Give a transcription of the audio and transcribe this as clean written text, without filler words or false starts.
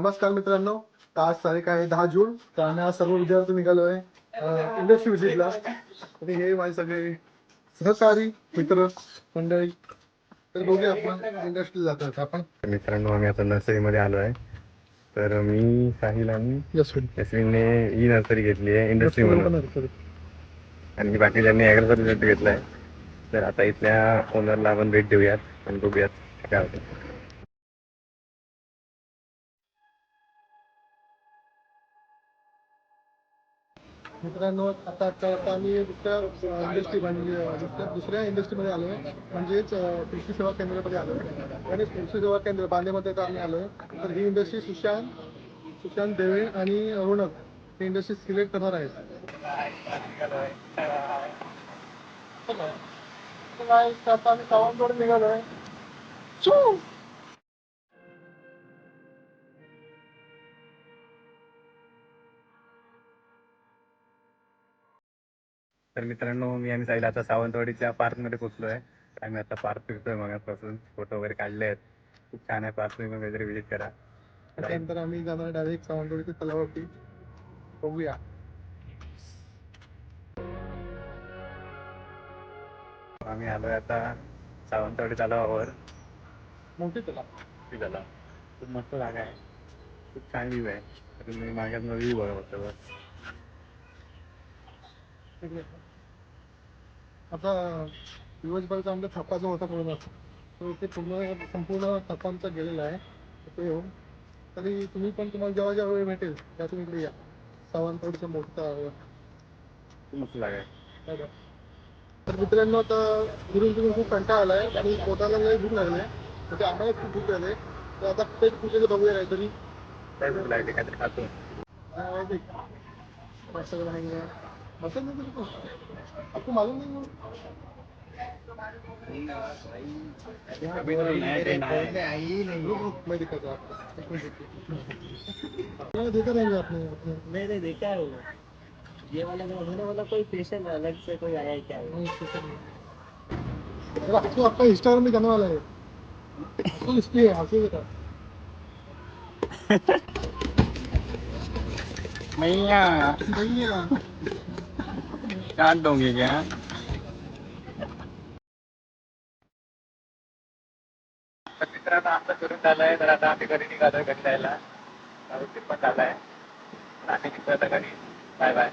नमस्कार मित्रांनो, तर आज तारीख आहे 10 जून. तर आम्ही आज सर्व विद्यार्थी निघालो आहे इंडस्ट्री व्हिजिटला. आणि हे माझे सगळे सहकारी मित्र मंडळी. तर बघूया आपण इंडस्ट्री जातो आपण. मित्रांनो, आम्ही आता नर्सरीमध्ये आलो आहे. तर मी साहिल आणि यशविनने ही नर्सरी घेतली आहे इंडस्ट्री म्हणून, आणि बाकीच्यांनी ॲग्रोसर्व्हिस घेतला आहे. तर आता इथल्या ओनरला आपण भेट देऊयात आणि बघूयात काय होतं. मित्रांनो, आता आम्ही दुसऱ्या इंडस्ट्रीमध्ये आलो आहे, म्हणजेच कृषी सेवा केंद्रामध्ये आलो आहे. आणि कृषी सेवा केंद्र बांदेमध्ये तर आम्ही आलो आहे. तर ही इंडस्ट्री सुशांत देवे आणि रोनक ही इंडस्ट्री सिलेक्ट करणार आहेत. आता आम्ही सावंतवाडी निघालो आहे. तर मित्रांनो, मी आणि साहिल आता सावंतवाडीच्या पार्कमध्ये पोहोचलो आहे. आम्ही आता पार्क फिरतोय, मगापासून फोटो वगैरे काढले आहेत. खूप छान आहे पार्क, तुम्ही वगैरे व्हिजिट करा. त्यानंतर आम्ही जाणार डायरेक्ट सावंतवाडीच्या तलावावरती. बघूया. आम्ही आलोय आता सावंतवाडी तलावावर. मोठी तलाव. तलाव खूप मस्त जागा आहे, खूप छान व्ह्यू आहे. तुम्ही मागेच व्ह्यू बघा फक्त बस. आता दिवसभरचा आमचा थप्पा जो होता पूर्ण, तो ते संपूर्ण थप्पा आमचा गेलेला आहे. ते येऊन तरी तुम्ही पण तुम्हाला जेव्हा जेव्हा वेळ भेटेल त्या तुम्ही इकडे या. सावंतवाडीच्या मोठा खूप मस्त जागा आहे. तर मित्रांनो, आता फिरून खूप कंटाळा आलाय आणि पोटाला लय भूक लागली आहे. म्हणजे आम्हाला खूप भूक लागली. तर आता पेट कुठे बघूया काहीतरी. काय भूक लागली काहीतरी खातो. आपको मालूम नहीं मैं दिखाता हूँ आपको. देता रहेंगे आपने. मैंने देखा है वो, ये वाला मैंने बोला कोई स्पेशल अलग से कोई आया है क्या? आपको आपका इंस्टाग्राम में जाने वाला है. तो इसलिए हंसी देता. मैया काट दोगे क्या? तर मित्रांनो, आमचं फिरून झालंय. तर आता आम्ही घरी निघालोय, घरी जायला. पण झालाय. आम्ही निघतो आता घरी. Bye bye.